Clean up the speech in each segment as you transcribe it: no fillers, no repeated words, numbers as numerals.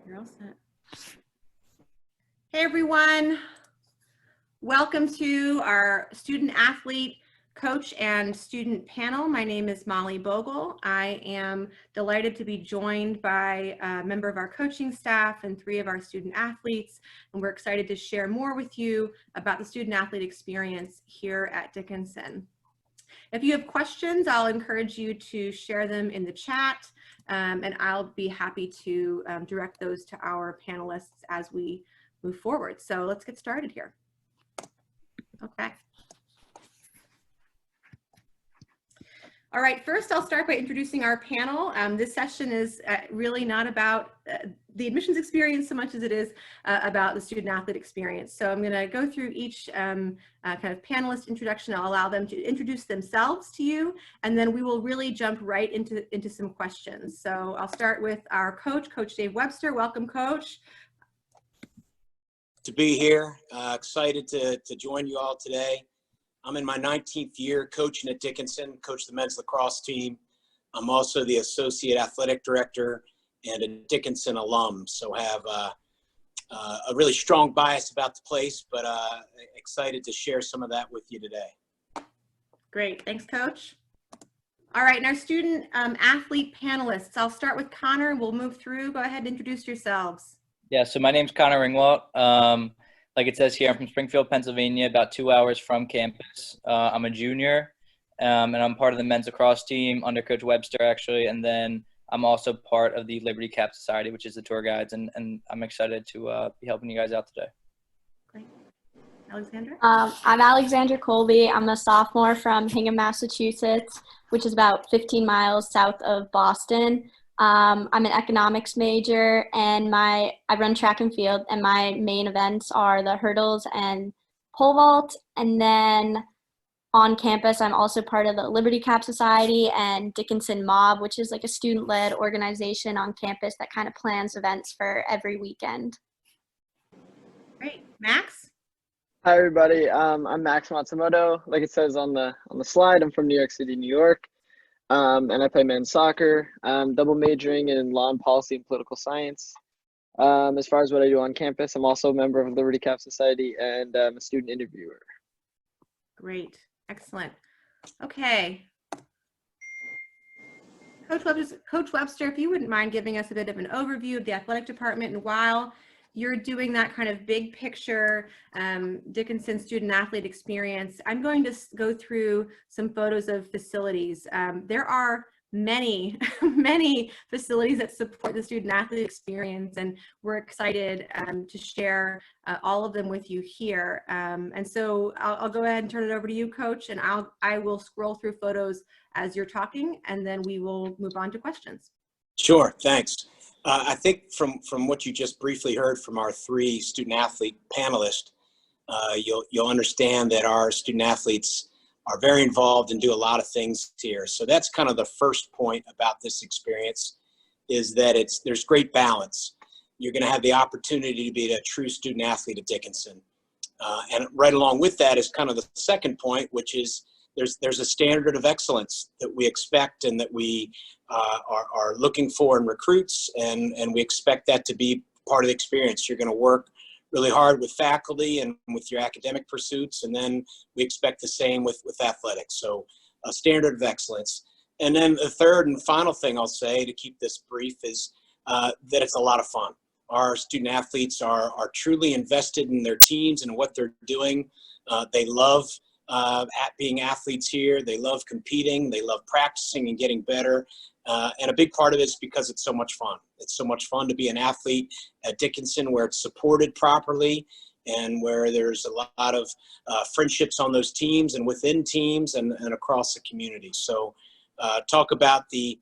You're all set. Hey everyone, welcome to our student athlete coach and student panel. My name is Molly Bogle. I am delighted to be joined by a member of our coaching staff and 3 of our student athletes, and we're excited to share more with you about the student athlete experience here at Dickinson. If you have questions, I'll encourage you to share them in the chat, and I'll be happy to direct those to our panelists as we move forward. So let's get started here. Okay. All right, first I'll start by introducing our panel. This session is really not about the admissions experience so much as it is about the student athlete experience. So I'm gonna go through each kind of panelist introduction. I'll allow them to introduce themselves to you, and then we will really jump right into some questions. So I'll start with our coach, Coach Dave Webster. Welcome, Coach. To be here, excited to join you all today. I'm in my 19th year coaching at Dickinson, coach the men's lacrosse team. I'm also the associate athletic director and a Dickinson alum, so have a really strong bias about the place, but excited to share some of that with you today. Great, thanks, Coach. All right, and our student athlete panelists. I'll start with Connor. We'll move through. Go ahead and introduce yourselves. Yeah, so my name's Connor Ringwalt. Like it says here, I'm from Springfield, Pennsylvania, about 2 hours from campus. I'm a junior, and I'm part of the men's lacrosse team under Coach Webster, actually. And then I'm also part of the Liberty Cap Society, which is the tour guides, and I'm excited to be helping you guys out today. Great. Alexandra? I'm Alexandra Colby. I'm a sophomore from Hingham, Massachusetts, which is about 15 miles south of Boston. I'm an economics major, and I run track and field, and my main events are the hurdles and pole vault. And then on campus, I'm also part of the Liberty Cap Society and Dickinson Mob, which is like a student-led organization on campus that kind of plans events for every weekend. Great. Max? Hi everybody, I'm Max Matsumoto. Like it says on the slide, I'm from New York City, New York. And I play men's soccer. I'm double majoring in law and policy and political science. As far as what I do on campus, I'm also a member of Liberty Cap Society and I'm a student interviewer. Great, excellent. Okay. Coach Webster, if you wouldn't mind giving us a bit of an overview of the athletic department, and while you're doing that kind of big picture Dickinson student athlete experience, I'm going to go through some photos of facilities. There are many, many facilities that support the student athlete experience, and we're excited to share all of them with you here. And so I'll go ahead and turn it over to you, Coach, and I will scroll through photos as you're talking, and then we will move on to questions. Sure, thanks. I think from what you just briefly heard from our 3 student athlete panelists, you'll understand that our student athletes are very involved and do a lot of things here. So that's kind of the first point about this experience, is that there's great balance. You're going to have the opportunity to be a true student athlete at Dickinson. And right along with that is kind of the second point, which is there's a standard of excellence that we expect and that we are looking for in recruits, and we expect that to be part of the experience. You're going to work really hard with faculty and with your academic pursuits, and then we expect the same with athletics. So a standard of excellence. And then the third and final thing I'll say to keep this brief is that it's a lot of fun. Our student athletes are truly invested in their teams and what they're doing. They love being athletes here. They love competing. They love practicing and getting better. And a big part of it is because it's so much fun. It's so much fun to be an athlete at Dickinson, where it's supported properly and where there's a lot of friendships on those teams and within teams and across the community. So talk about the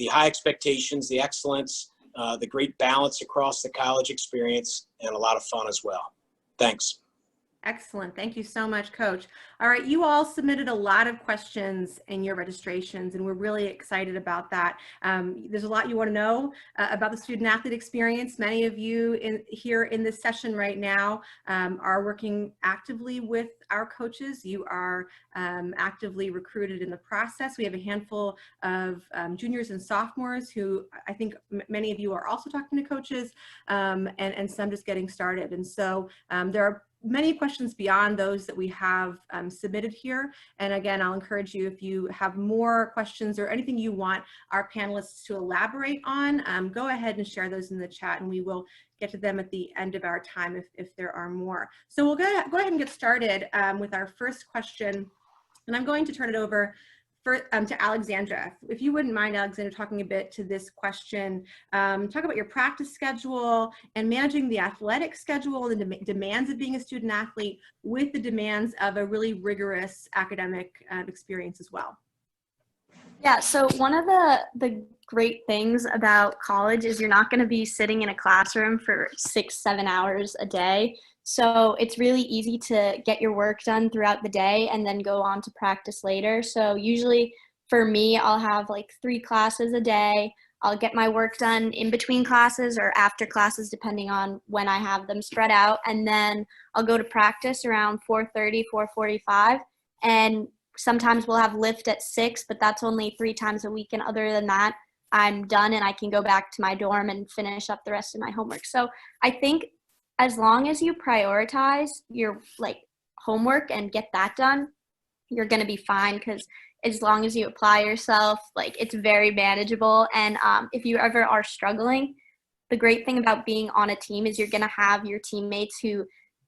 high expectations, the excellence, the great balance across the college experience, and a lot of fun as well. Thanks. Excellent. Thank you so much, Coach. All right, you all submitted a lot of questions in your registrations, and we're really excited about that. There's a lot you want to know about the student athlete experience. Many of you here in this session right now are working actively with our coaches. You are actively recruited in the process. We have a handful of juniors and sophomores who I think many of you are also talking to coaches, and some just getting started. And so there are many questions beyond those that we have submitted here. And again, I'll encourage you, if you have more questions or anything you want our panelists to elaborate on, go ahead and share those in the chat, and we will get to them at the end of our time if there are more. So we'll go ahead and get started with our first question. And I'm going to turn it over to Alexandra. If you wouldn't mind, Alexandra, talking a bit to this question, talk about your practice schedule and managing the athletic schedule and the demands of being a student athlete with the demands of a really rigorous academic experience as well. Yeah, so one of the great things about college is you're not going to be sitting in a classroom for 6-7 hours a day. So it's really easy to get your work done throughout the day and then go on to practice later. So usually for me, I'll have like 3 classes a day. I'll get my work done in between classes or after classes, depending on when I have them spread out. And then I'll go to practice around 4:30, 4:45. And sometimes we'll have lift at 6, but that's only 3 times a week. And other than that, I'm done and I can go back to my dorm and finish up the rest of my homework. So I think as long as you prioritize your homework and get that done, you're going to be fine, because as long as you apply yourself, it's very manageable. And if you ever are struggling, the great thing about being on a team is you're going to have your teammates who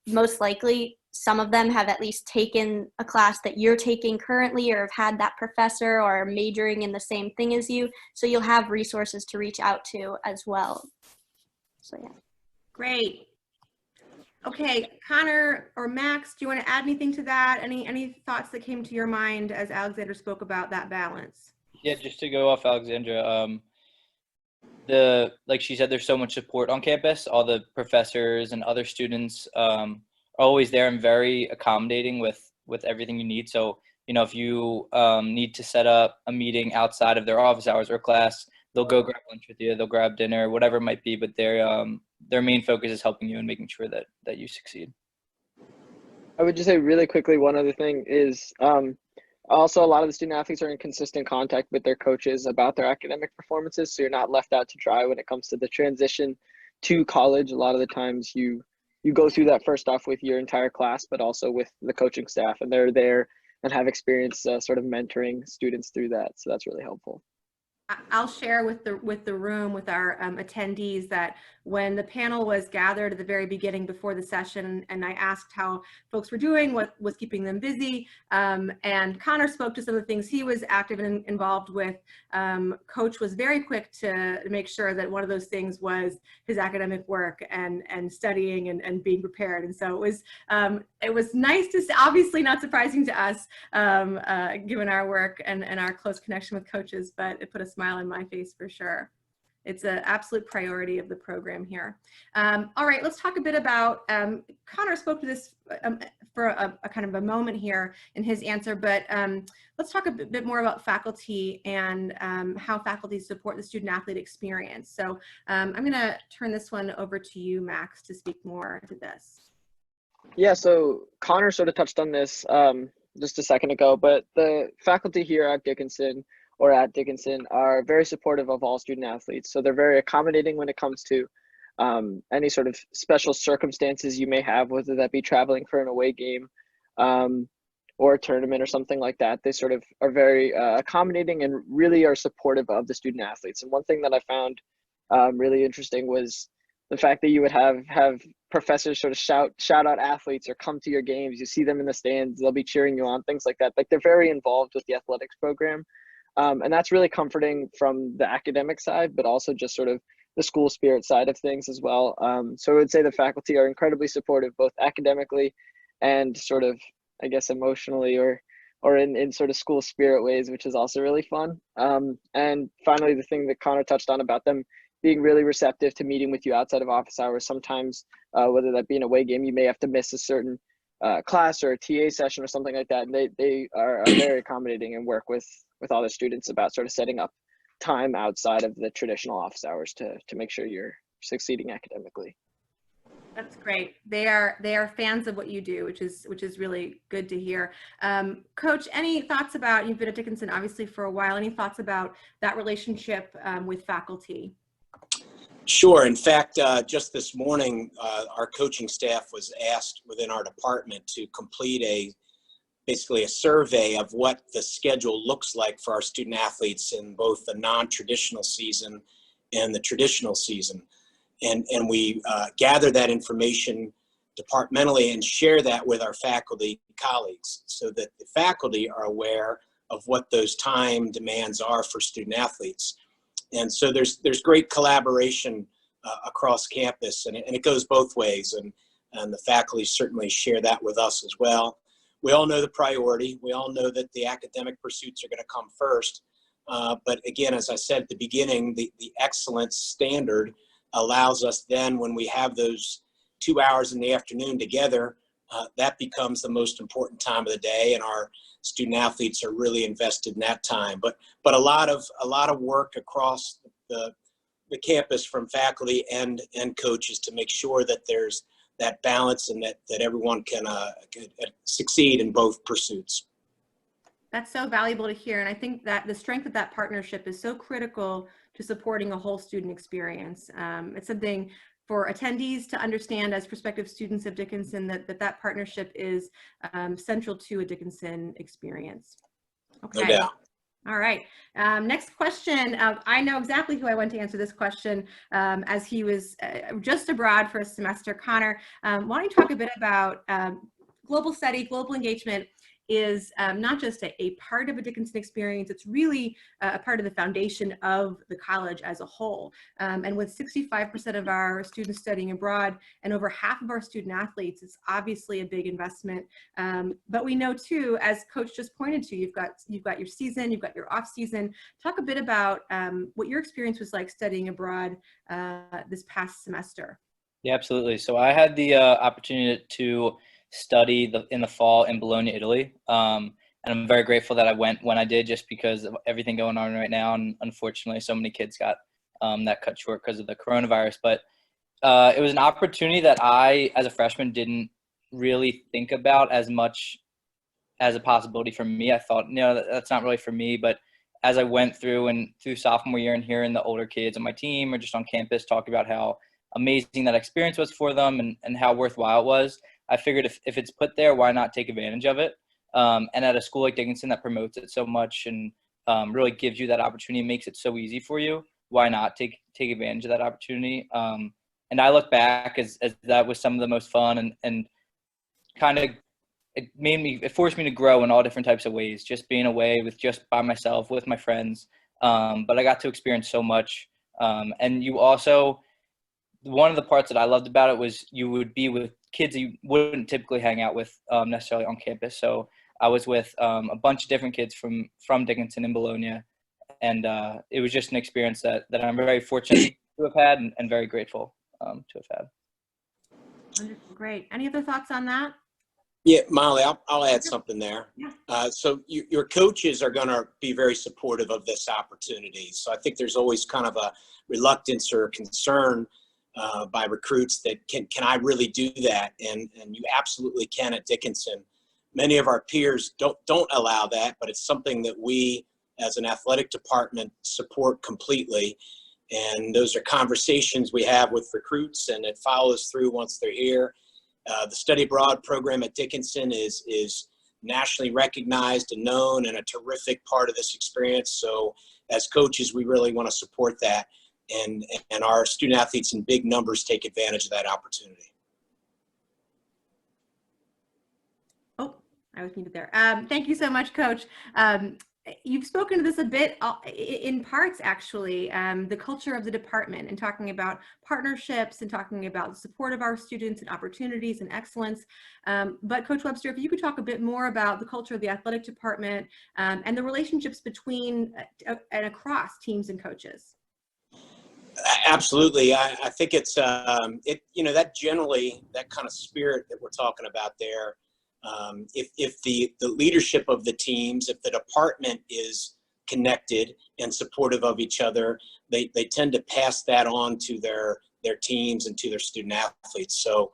most likely, some of them have at least taken a class that you're taking currently or have had that professor or are majoring in the same thing as you. So you'll have resources to reach out to as well. So yeah. Great. Okay, Connor or Max, do you want to add anything to that? Any thoughts that came to your mind as Alexandra spoke about that balance? Yeah, just to go off Alexandra, like she said, there's so much support on campus. All the professors and other students are always there and very accommodating with everything you need. So, if you need to set up a meeting outside of their office hours or class, they'll go grab lunch with you, they'll grab dinner, whatever it might be, but their main focus is helping you and making sure that you succeed. I would just say really quickly, one other thing is also a lot of the student athletes are in consistent contact with their coaches about their academic performances, so you're not left out to dry when it comes to the transition to college. A lot of the times you go through that first off with your entire class, but also with the coaching staff, and they're there and have experience sort of mentoring students through that. So that's really helpful. I'll share with the room, with our attendees, that when the panel was gathered at the very beginning before the session, and I asked how folks were doing, what was keeping them busy, and Connor spoke to some of the things he was active and involved with, Coach was very quick to make sure that one of those things was his academic work and studying and being prepared. And so it was nice to see, obviously not surprising to us, given our work and our close connection with coaches, but it put a smile on my face for sure. It's an absolute priority of the program here. All right, let's talk a bit about, Connor spoke to this for a kind of a moment here in his answer, but let's talk a bit more about faculty and how faculty support the student athlete experience. So I'm gonna turn this one over to you, Max, to speak more to this. Yeah, so Connor sort of touched on this just a second ago, but the faculty here at Dickinson are very supportive of all student athletes. So they're very accommodating when it comes to any sort of special circumstances you may have, whether that be traveling for an away game or a tournament or something like that. They sort of are very accommodating and really are supportive of the student athletes. And one thing that I found really interesting was the fact that you would have professors sort of shout out athletes or come to your games. You see them in the stands, they'll be cheering you on, things like that. Like, they're very involved with the athletics program. And that's really comforting from the academic side, but also just sort of the school spirit side of things as well. So I would say the faculty are incredibly supportive, both academically and sort of, I guess, emotionally or in sort of school spirit ways, which is also really fun. And finally, the thing that Connor touched on about them being really receptive to meeting with you outside of office hours. Sometimes, whether that be an away game, you may have to miss a certain class or a TA session or something like that. And they are very accommodating and work with all the students about sort of setting up time outside of the traditional office hours to make sure you're succeeding academically. That's great. They are fans of what you do, which is really good to hear. Coach, any thoughts about, you've been at Dickinson obviously for a while, any thoughts about that relationship with faculty? Sure. In fact, just this morning, our coaching staff was asked within our department to complete basically a survey of what the schedule looks like for our student athletes in both the non-traditional season and the traditional season. And we gather that information departmentally and share that with our faculty colleagues so that the faculty are aware of what those time demands are for student athletes. And so there's great collaboration across campus, and it goes both ways, and the faculty certainly share that with us as well. We all know the priority. We all know that the academic pursuits are going to come first. But again, as I said at the beginning, the excellence standard allows us then, when we have those 2 hours in the afternoon together, that becomes the most important time of the day, and our student athletes are really invested in that time. But a lot of work across the campus from faculty and coaches to make sure that there's that balance and that everyone can succeed in both pursuits. That's so valuable to hear. And I think that the strength of that partnership is so critical to supporting a whole student experience. It's something for attendees to understand as prospective students of Dickinson that partnership is central to a Dickinson experience. Okay. No doubt. All right. Next question. I know exactly who I want to answer this question, as he was just abroad for a semester. Connor, why don't you talk a bit about global study, global engagement is not just a part of a Dickinson experience, it's really a part of the foundation of the college as a whole. And with 65% of our students studying abroad and over half of our student athletes, it's obviously a big investment. But we know too, as Coach just pointed to, you've got your season, you've got your off season. Talk a bit about what your experience was like studying abroad this past semester. Yeah, absolutely. So I had the opportunity to study in the fall in Bologna, Italy. And I'm very grateful that I went when I did, just because of everything going on right now. And unfortunately, so many kids got that cut short because of the coronavirus. But it was an opportunity that I, as a freshman, didn't really think about as much as a possibility for me. I thought, no, that's not really for me. But as I went through sophomore year and hearing the older kids on my team or just on campus talk about how amazing that experience was for them and how worthwhile it was, I figured if it's put there, why not take advantage of it? And at a school like Dickinson that promotes it so much and really gives you that opportunity, makes it so easy for you, why not take advantage of that opportunity? And I look back as that was some of the most fun and kind of it forced me to grow in all different types of ways, just being away just by myself with my friends. But I got to experience so much. And you also, one of the parts that I loved about it was you would be with kids you wouldn't typically hang out with necessarily on campus. So I was with a bunch of different kids from Dickinson in Bologna. And it was just an experience that I'm very fortunate to have had and very grateful to have had. Wonderful. Great. Any other thoughts on that? Yeah, Molly, I'll add something there. Yeah. So your coaches are going to be very supportive of this opportunity. So I think there's always kind of a reluctance or concern by recruits that can I really do that? And you absolutely can at Dickinson. Many of our peers don't allow that, but it's something that we as an athletic department support completely. And those are conversations we have with recruits, and it follows through once they're here. The study abroad program at Dickinson is nationally recognized and known and a terrific part of this experience. So as coaches, we really want to support that. And our student athletes in big numbers take advantage of that opportunity. Oh, I was muted there. Thank you so much, Coach. You've spoken to this a bit in parts, actually, the culture of the department and talking about partnerships and talking about the support of our students and opportunities and excellence. But Coach Webster, if you could talk a bit more about the culture of the athletic department and the relationships between and across teams and coaches. Absolutely. I think it's, that generally, that kind of spirit that we're talking about there If the leadership of the teams, if the department is connected and supportive of each other, they tend to pass that on to their teams and to their student athletes. So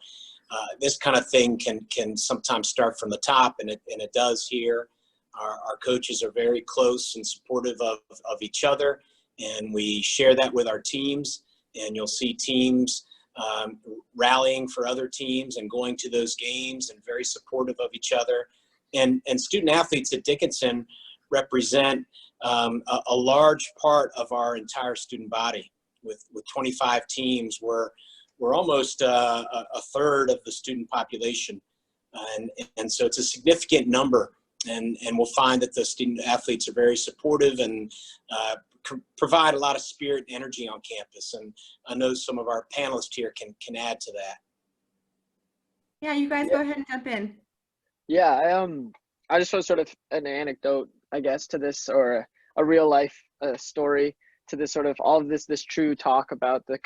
this kind of thing can sometimes start from the top, and it does here. Our coaches are very close and supportive of each other, and we share that with our teams. And you'll see teams rallying for other teams and going to those games and very supportive of each other. And student athletes at Dickinson represent a large part of our entire student body. With 25 teams, we're almost a third of the student population. And so it's a significant number. And we'll find that the student athletes are very supportive and provide a lot of spirit and energy on campus. And I know some of our panelists here can add to that. Yeah, you guys go ahead and jump in. Yeah, I just want sort of an anecdote, I guess, to this, or a real life story to this sort of all of this true talk about the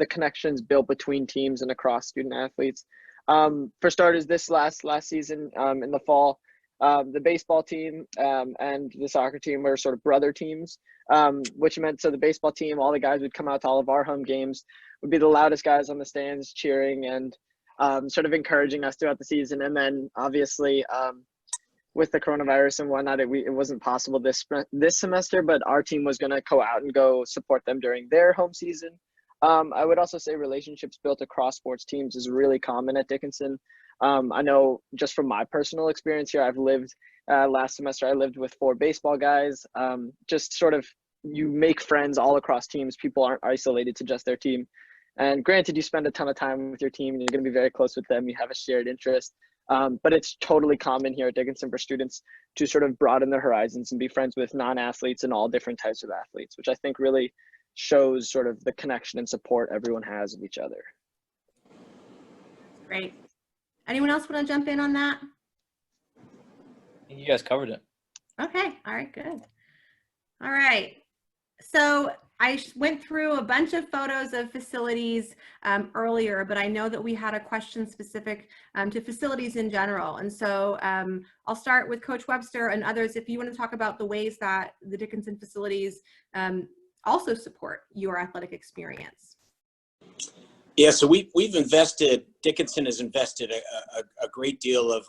connections built between teams and across student athletes. For starters, this last season in the fall, the baseball team and the soccer team were sort of brother teams, which meant so the baseball team, all the guys would come out to all of our home games, would be the loudest guys on the stands cheering and sort of encouraging us throughout the season. And then obviously with the coronavirus and whatnot, it wasn't possible this semester, but our team was going to go out and go support them during their home season. I would also say relationships built across sports teams is really common at Dickinson. I know just from my personal experience here, I've lived last semester, I lived with 4 baseball guys. Just sort of, you make friends all across teams. People aren't isolated to just their team. And granted, you spend a ton of time with your team and you're going to be very close with them. You have a shared interest. But it's totally common here at Dickinson for students to sort of broaden their horizons and be friends with non-athletes and all different types of athletes, which I think really shows sort of the connection and support everyone has of each other. Great. Anyone else want to jump in on that? I think you guys covered it. Okay. All right, good. All right. So I went through a bunch of photos of facilities earlier, but I know that we had a question specific to facilities in general. And so I'll start with Coach Webster and others if you want to talk about the ways that the Dickinson facilities also support your athletic experience. Yeah, so we've invested, Dickinson has invested a great deal of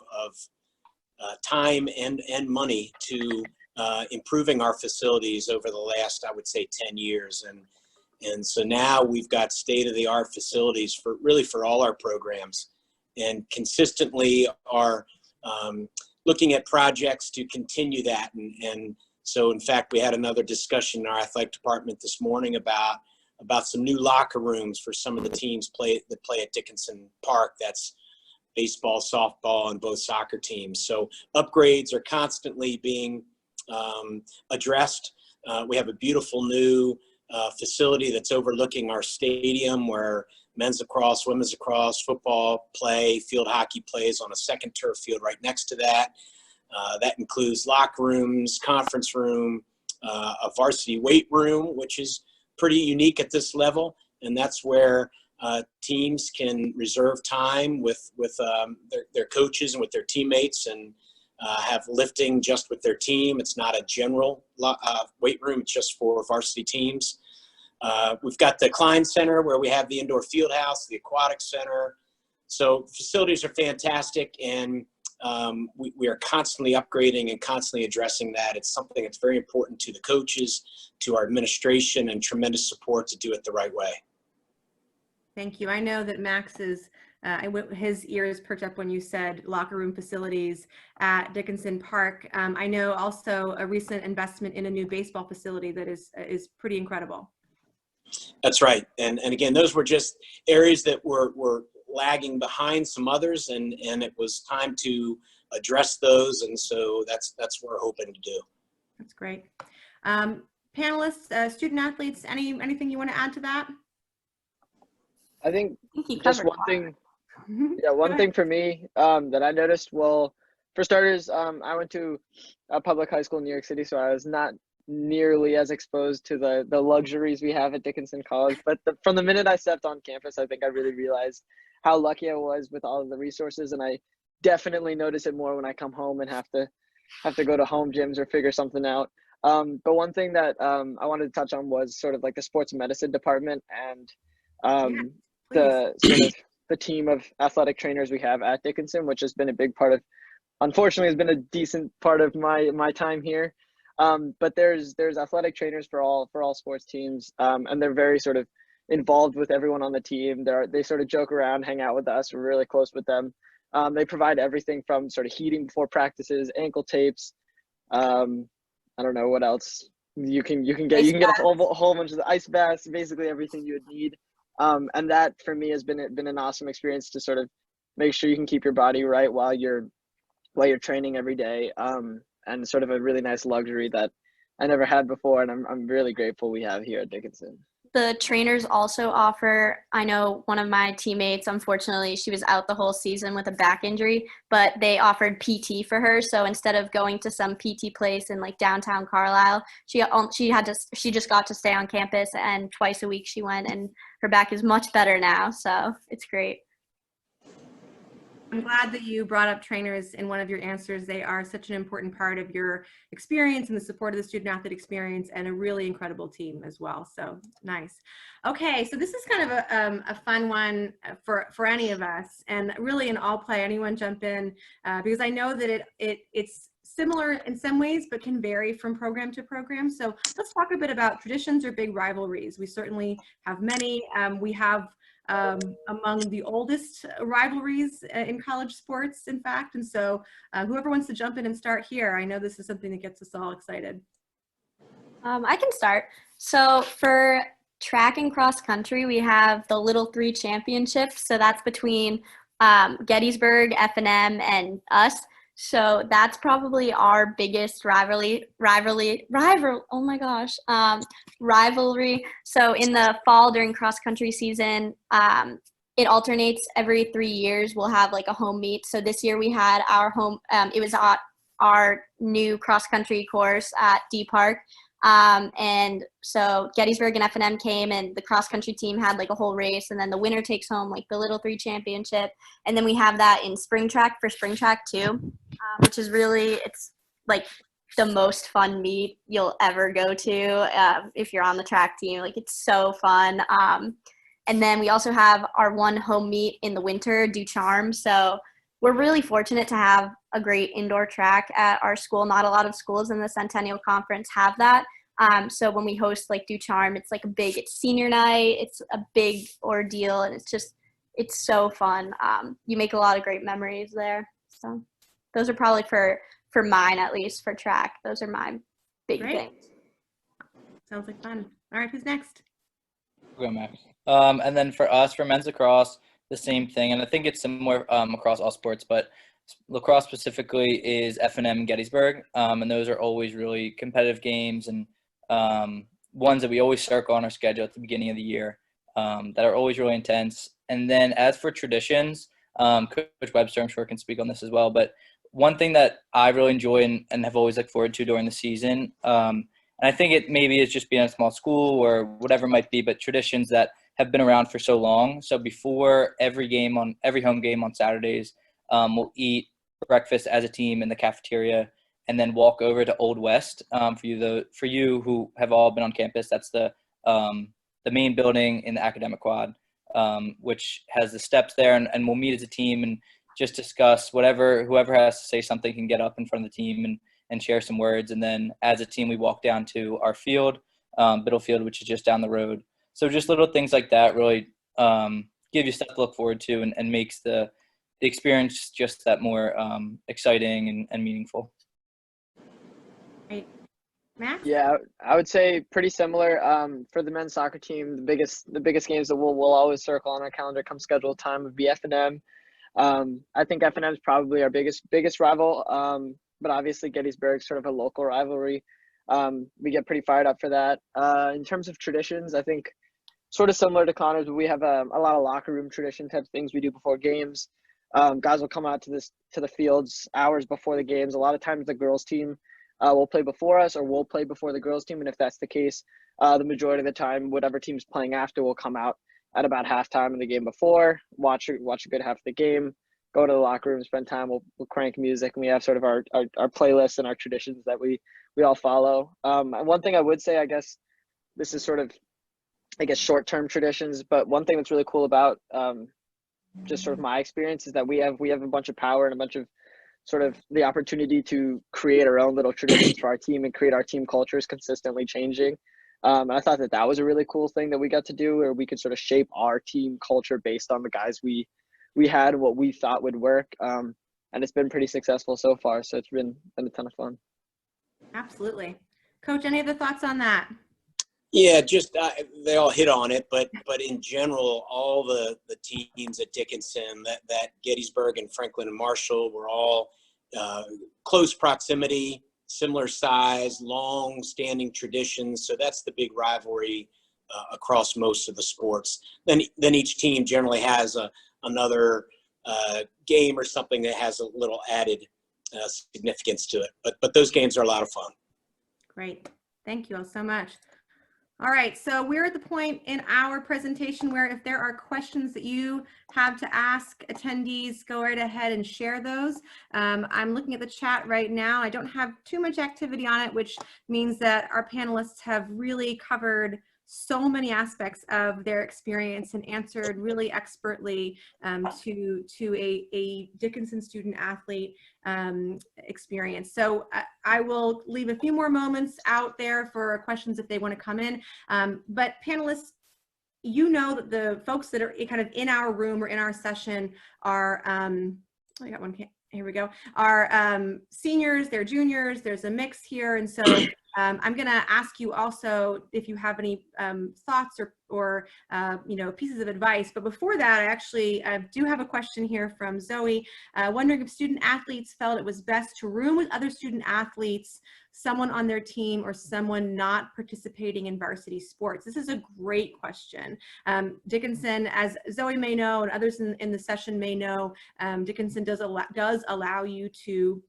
time and money to improving our facilities over the last, I would say, 10 years. And so now we've got state-of-the-art facilities for all our programs, and consistently are looking at projects to continue that. And so, in fact, we had another discussion in our athletic department this morning about some new locker rooms for some of the teams that play at Dickinson Park. That's baseball, softball, and both soccer teams. So upgrades are constantly being addressed. We have a beautiful new facility that's overlooking our stadium where men's lacrosse, women's lacrosse, football play, field hockey plays on a second turf field right next to that. That includes locker rooms, conference room, a varsity weight room, which is pretty unique at this level. And that's where teams can reserve time with their coaches and with their teammates and have lifting just with their team. It's not a general weight room, it's just for varsity teams. We've got the Klein Center where we have the indoor field house, the aquatic center. So facilities are fantastic, and we are constantly upgrading and constantly addressing that. It's something that's very important to the coaches, to our administration, and tremendous support to do it the right way. Thank you. I know that Max is, his ears perked up when you said locker room facilities at Dickinson Park. I know also a recent investment in a new baseball facility that is pretty incredible. That's right. And again, those were just areas that were lagging behind some others, and it was time to address those. And so that's what we're hoping to do. That's great. Panelists, student athletes, anything you want to add to that? I think just one thing, one thing for me that I noticed, well, for starters, I went to a public high school in New York City, so I was not nearly as exposed to the luxuries we have at Dickinson College. But from the minute I stepped on campus, I think I really realized how lucky I was with all of the resources. And I definitely notice it more when I come home and have to go to home gyms or figure something out. But one thing that I wanted to touch on was sort of like the sports medicine department and Yeah, please. the sort of the team of athletic trainers we have at Dickinson, which has been a big part of, unfortunately, has been a decent part of my time here. But there's athletic trainers for all sports teams, and they're very sort of involved with everyone on the team. They sort of joke around, hang out with us. We're really close with them. They provide everything from sort of heating before practices, ankle tapes. I don't know what else you can get. You can get a whole bunch of the ice baths, basically everything you would need. And that for me has been an awesome experience to sort of make sure you can keep your body right while you're training every day. And sort of a really nice luxury that I never had before, and I'm really grateful we have here at Dickinson. The trainers also offer, I know one of my teammates, unfortunately, she was out the whole season with a back injury, but they offered PT for her. So instead of going to some PT place in like downtown Carlisle, she just got to stay on campus, and twice a week she went, and her back is much better now. So it's great. I'm glad that you brought up trainers in one of your answers. They are such an important part of your experience and the support of the student athlete experience, and a really incredible team as well. So nice. Okay, so this is kind of a fun one for any of us, and really an all play. Anyone jump in, because I know that it's similar in some ways, but can vary from program to program. So let's talk a bit about traditions or big rivalries. We certainly have many. We have among the oldest rivalries in college sports, in fact. And so whoever wants to jump in and start here, I know this is something that gets us all excited. I can start. So for track and cross country, we have the Little Three Championships. So that's between Gettysburg, F&M, and us. So that's probably our biggest rivalry. Oh my gosh, rivalry. So in the fall during cross country season, it alternates every 3 years. We'll have like a home meet. So this year we had our home. It was at our new cross country course at D Park. And so Gettysburg and F&M came, and the cross country team had like a whole race, and then the winner takes home like the Little Three Championship. And then we have that in spring track for spring track too, which is really, it's like the most fun meet you'll ever go to if you're on the track team. Like it's so fun. And then we also have our one home meet in the winter, Ducharme. So we're really fortunate to have a great indoor track at our school. Not a lot of schools in the Centennial Conference have that. So when we host like Ducharme, it's like it's senior night. It's a big ordeal, and it's so fun. You make a lot of great memories there. So those are probably for mine, at least for track. Those are my big things. Sounds like fun. All right, who's next? Go, Max. And then for us, for men's lacrosse, the same thing. And I think it's similar across all sports, but lacrosse specifically is F&M and Gettysburg. And those are always really competitive games, and ones that we always circle on our schedule at the beginning of the year, that are always really intense. And then as for traditions, Coach Webster, I'm sure, can speak on this as well. But one thing that I really enjoy and have always looked forward to during the season, and I think it maybe is just being a small school or whatever it might be, but traditions that have been around for so long. So before every home game on Saturdays, we'll eat breakfast as a team in the cafeteria, and then walk over to Old West. For you who have all been on campus, that's the main building in the academic quad, which has the steps there, and we'll meet as a team and just discuss whoever has to say something can get up in front of the team and share some words. And then as a team, we walk down to our field, Biddle Field, which is just down the road. So just little things like that really give you stuff to look forward to, and makes the experience just that more exciting and meaningful. Right. Max? Yeah, I would say pretty similar. For the men's soccer team, the biggest games that we'll always circle on our calendar come scheduled time would be F&M. I think F&M is probably our biggest rival, but obviously Gettysburg's sort of a local rivalry. We get pretty fired up for that. In terms of traditions, I think sort of similar to Connor's, we have a lot of locker room tradition type things we do before games. Guys will come out to the fields hours before the games. A lot of times the girls team will play before us, or we'll play before the girls team. And if that's the case, the majority of the time, whatever team's playing after will come out at about halftime of the game before, watch a good half of the game, go to the locker room, spend time. We'll crank music, and we have sort of our playlists and our traditions that we all follow. And one thing I would say, I guess this is sort of, I guess, short-term traditions, but one thing that's really cool about just sort of my experience is that we have a bunch of power and a bunch of sort of the opportunity to create our own little traditions for our team and create our team cultures consistently changing. And I thought that was a really cool thing that we got to do, where we could sort of shape our team culture based on the guys we had, what we thought would work. And it's been pretty successful so far. So it's been a ton of fun. Absolutely. Coach, any other thoughts on that? Yeah, just they all hit on it, but in general, all the teams at Dickinson, that Gettysburg and Franklin and Marshall were all close proximity, similar size, long-standing traditions. So that's the big rivalry across most of the sports. Then each team generally has another game or something that has a little added significance to it. But those games are a lot of fun. Great. Thank you all so much. All right, so we're at the point in our presentation where if there are questions that you have to ask attendees, go right ahead and share those. I'm looking at the chat right now. I don't have too much activity on it, which means that our panelists have really covered so many aspects of their experience and answered really expertly to a Dickinson student athlete experience. So I will leave a few more moments out there for questions if they want to come in. But panelists, you know that the folks that are kind of in our room or in our session are, I got one, here we go, are seniors, they're juniors, there's a mix here. And so I'm going to ask you also if you have any thoughts or pieces of advice. But before that, I actually do have a question here from Zoe, wondering if student athletes felt it was best to room with other student athletes, someone on their team, or someone not participating in varsity sports. This is a great question. Dickinson, as Zoe may know, and others in the session may know, Dickinson does allow you to,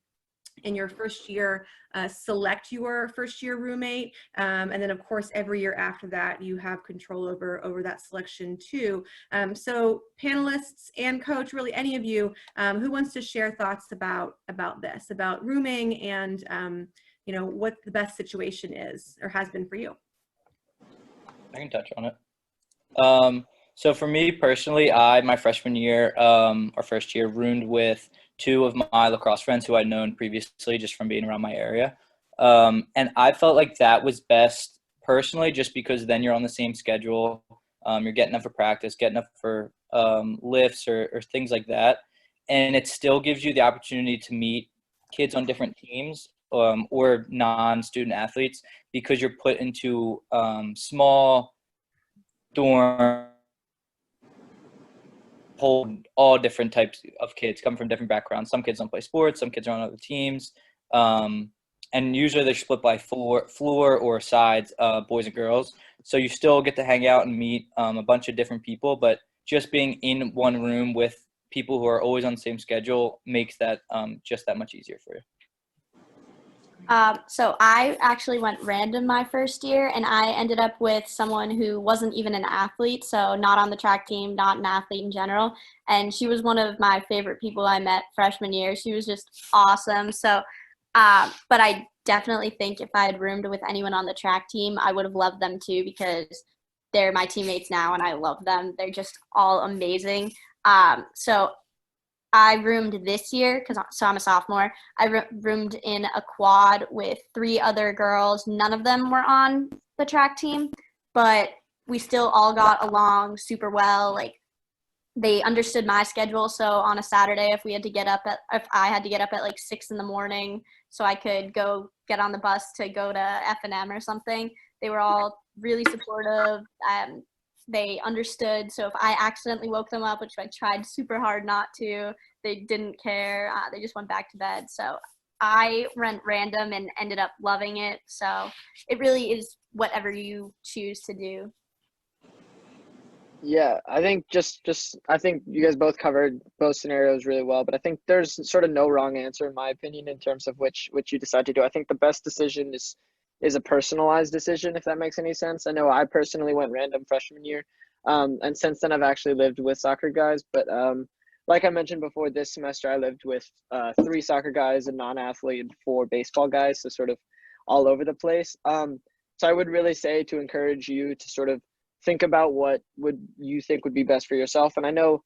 in your first year, select your first year roommate. And then of course, every year after that, you have control over that selection too. So panelists and coach, really any of you, who wants to share thoughts about this, about rooming and what the best situation is or has been for you? I can touch on it. So for me personally, my freshman year, our first year, roomed with two of my lacrosse friends who I'd known previously just from being around my area. And I felt like that was best personally, just because then you're on the same schedule. You're getting up for practice, getting up for lifts or things like that. And it still gives you the opportunity to meet kids on different teams or non-student athletes, because you're put into small dorm, hold all different types of kids, come from different backgrounds. Some kids don't play sports, some kids are on other teams. And usually they're split by floor or sides, boys and girls. So you still get to hang out and meet a bunch of different people, but just being in one room with people who are always on the same schedule makes that just that much easier for you. So I actually went random my first year, and I ended up with someone who wasn't even an athlete, so not on the track team, not an athlete in general. And she was one of my favorite people I met freshman year. She was just awesome. So, but I definitely think if I had roomed with anyone on the track team, I would have loved them too, because they're my teammates now and I love them. They're just all amazing. So I roomed this year, so I'm a sophomore. I roomed in a quad with 3 other girls. None of them were on the track team, but we still all got along super well. Like, they understood my schedule. So on a Saturday, if I had to get up at like 6 in the morning so I could go get on the bus to go to F&M or something, they were all really supportive. They understood. So if I accidentally woke them up, which I tried super hard not to, they didn't care. They just went back to bed. So I went random and ended up loving it. So it really is whatever you choose to do. Yeah, I think I think you guys both covered both scenarios really well, but I think there's sort of no wrong answer in my opinion in terms of which you decide to do. I think the best decision is a personalized decision, if that makes any sense. I know I personally went random freshman year, and since then I've actually lived with soccer guys, but like I mentioned before, this semester I lived with 3 soccer guys, a non-athlete, and 4 baseball guys, so sort of all over the place. So I would really say to encourage you to sort of think about what would you think would be best for yourself. And I know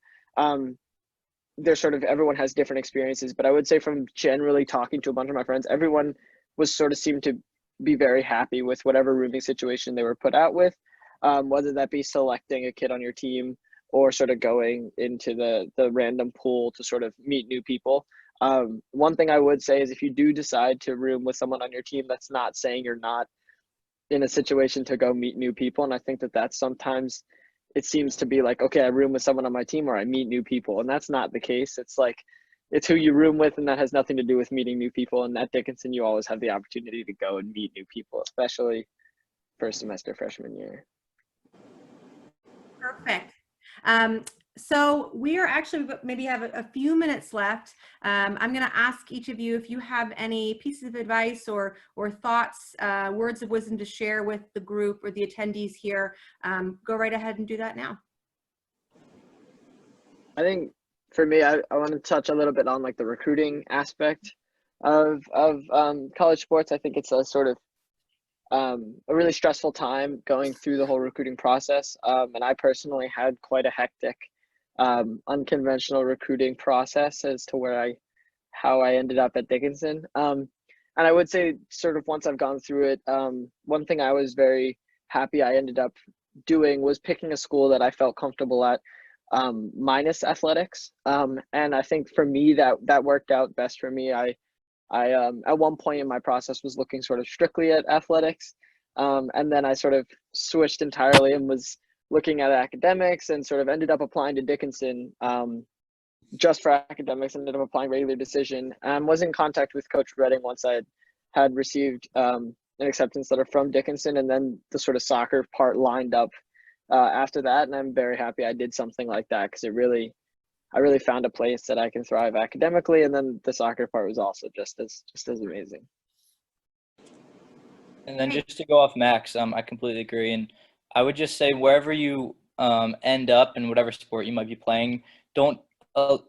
there's sort of, everyone has different experiences, but I would say from generally talking to a bunch of my friends, everyone was sort of seemed to be very happy with whatever rooming situation they were put out with, whether that be selecting a kid on your team or sort of going into the random pool to sort of meet new people. One thing I would say is if you do decide to room with someone on your team, that's not saying you're not in a situation to go meet new people. And I think that that's sometimes it seems to be like, okay, I room with someone on my team or I meet new people. And that's not the case. It's like, it's who you room with, and that has nothing to do with meeting new people. And at Dickinson, you always have the opportunity to go and meet new people, especially first semester freshman year. Perfect. So we are actually maybe have a few minutes left. I'm going to ask each of you if you have any pieces of advice or thoughts, words of wisdom to share with the group or the attendees here. Go right ahead and do that now. I think for me, I want to touch a little bit on like the recruiting aspect of college sports. I think it's a sort of a really stressful time going through the whole recruiting process. And I personally had quite a hectic, unconventional recruiting process as to how I ended up at Dickinson. And I would say sort of once I've gone through it, one thing I was very happy I ended up doing was picking a school that I felt comfortable at, minus athletics. And I think for me that worked out best for me. I at one point in my process was looking sort of strictly at athletics. And then I sort of switched entirely and was looking at academics and sort of ended up applying to Dickinson just for academics, ended up applying regular decision, and was in contact with Coach Redding once I had received an acceptance letter from Dickinson, and then the sort of soccer part lined up after that. And I'm very happy I did something like that because I really found a place that I can thrive academically, and then the soccer part was also just as amazing. And then just to go off Max, I completely agree. And I would just say wherever you end up in whatever sport you might be playing, don't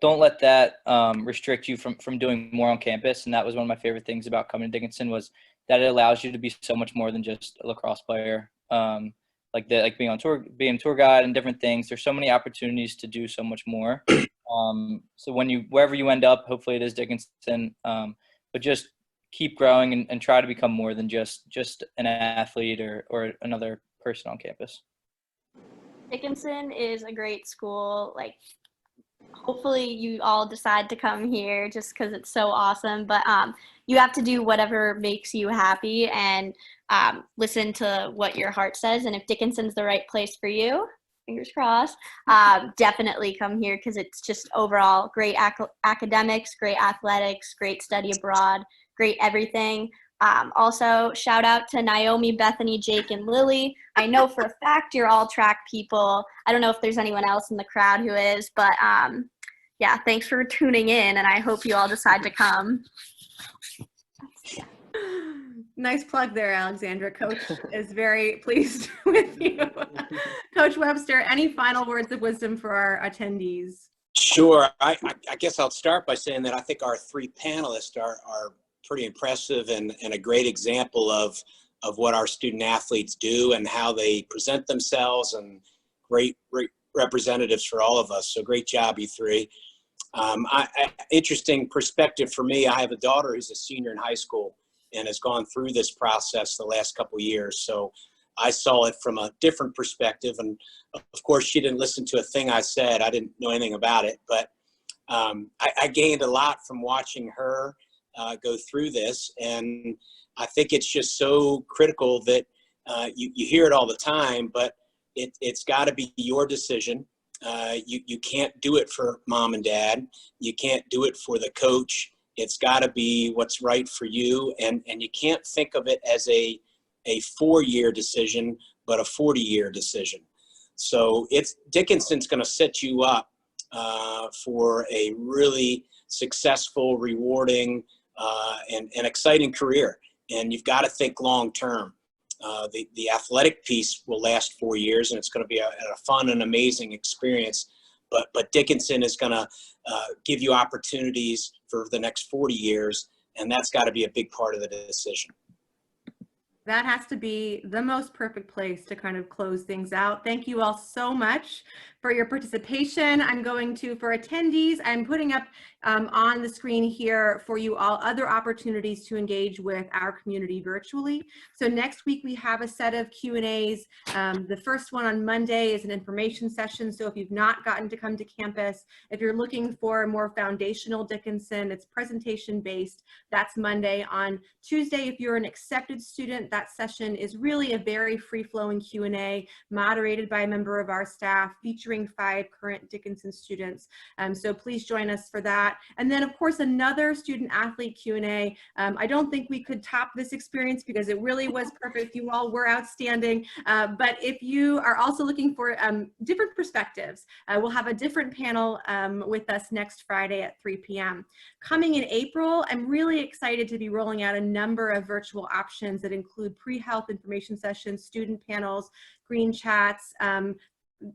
let that restrict you from doing more on campus. And that was one of my favorite things about coming to Dickinson, was that it allows you to be so much more than just a lacrosse player. Like being on tour, being a tour guide and different things. There's so many opportunities to do so much more. So wherever you end up, hopefully it is Dickinson, but just keep growing and try to become more than just an athlete or another person on campus. Dickinson is a great school. Like, hopefully you all decide to come here just because it's so awesome. But you have to do whatever makes you happy and listen to what your heart says. And if Dickinson's the right place for you, fingers crossed, definitely come here because it's just overall great academics, great athletics, great study abroad, great everything. Also, shout out to Naomi, Bethany, Jake, and Lily. I know for a fact you're all track people. I don't know if there's anyone else in the crowd who is, but yeah, thanks for tuning in, and I hope you all decide to come. Nice plug there, Alexandra. Coach is very pleased with you. Coach Webster, any final words of wisdom for our attendees? Sure. I guess I'll start by saying that I think our 3 panelists are pretty impressive and a great example of what our student athletes do and how they present themselves, and great representatives for all of us. So great job, you 3. Interesting perspective for me. I have a daughter who's a senior in high school and has gone through this process the last couple of years. So I saw it from a different perspective. And of course, she didn't listen to a thing I said. I didn't know anything about it, but I gained a lot from watching her go through this. And I think it's just so critical that you hear it all the time, but it's got to be your decision. You can't do it for mom and dad. You can't do it for the coach. It's got to be what's right for you. And you can't think of it as a 4-year decision, but a 40-year decision. So Dickinson's going to set you up for a really successful, rewarding, and exciting career. And you've got to think long term. The athletic piece will last 4 years, and it's going to be a fun and amazing experience. but Dickinson is going to give you opportunities for the next 40 years, and that's got to be a big part of the decision. That has to be the most perfect place to kind of close things out. Thank you all so much for your participation. I'm going to, for attendees, I'm putting up on the screen here for you all other opportunities to engage with our community virtually. So next week we have a set of Q&As. The first one on Monday is an information session. So if you've not gotten to come to campus, if you're looking for a more foundational Dickinson, it's presentation based, that's Monday. On Tuesday, if you're an accepted student, that session is really a very free-flowing Q&A moderated by a member of our staff featuring 5 current Dickinson students. So please join us for that. And then of course another student athlete Q&A. I don't think we could top this experience because it really was perfect. You all were outstanding. But if you are also looking for different perspectives, we'll have a different panel with us next Friday at 3 p.m. Coming in April, I'm really excited to be rolling out a number of virtual options that include pre-health information sessions, student panels, green chats,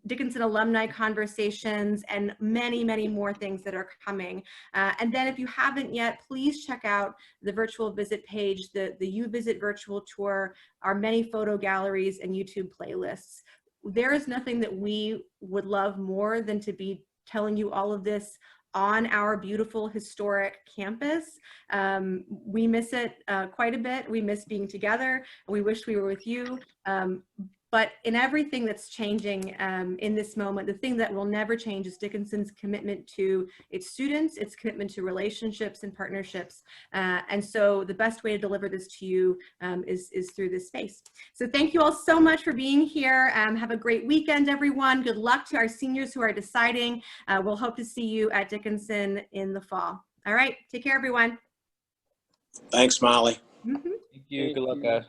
Dickinson alumni conversations, and many, many more things that are coming. And then if you haven't yet, please check out the virtual visit page, the You Visit virtual tour, our many photo galleries and YouTube playlists. There is nothing that we would love more than to be telling you all of this on our beautiful historic campus. We miss it quite a bit. We miss being together. We wish we were with you. But in everything that's changing in this moment, the thing that will never change is Dickinson's commitment to its students, its commitment to relationships and partnerships. And so the best way to deliver this to you is through this space. So thank you all so much for being here. Have a great weekend, everyone. Good luck to our seniors who are deciding. We'll hope to see you at Dickinson in the fall. All right, take care, everyone. Thanks, Molly. Thank you. Good luck, guys.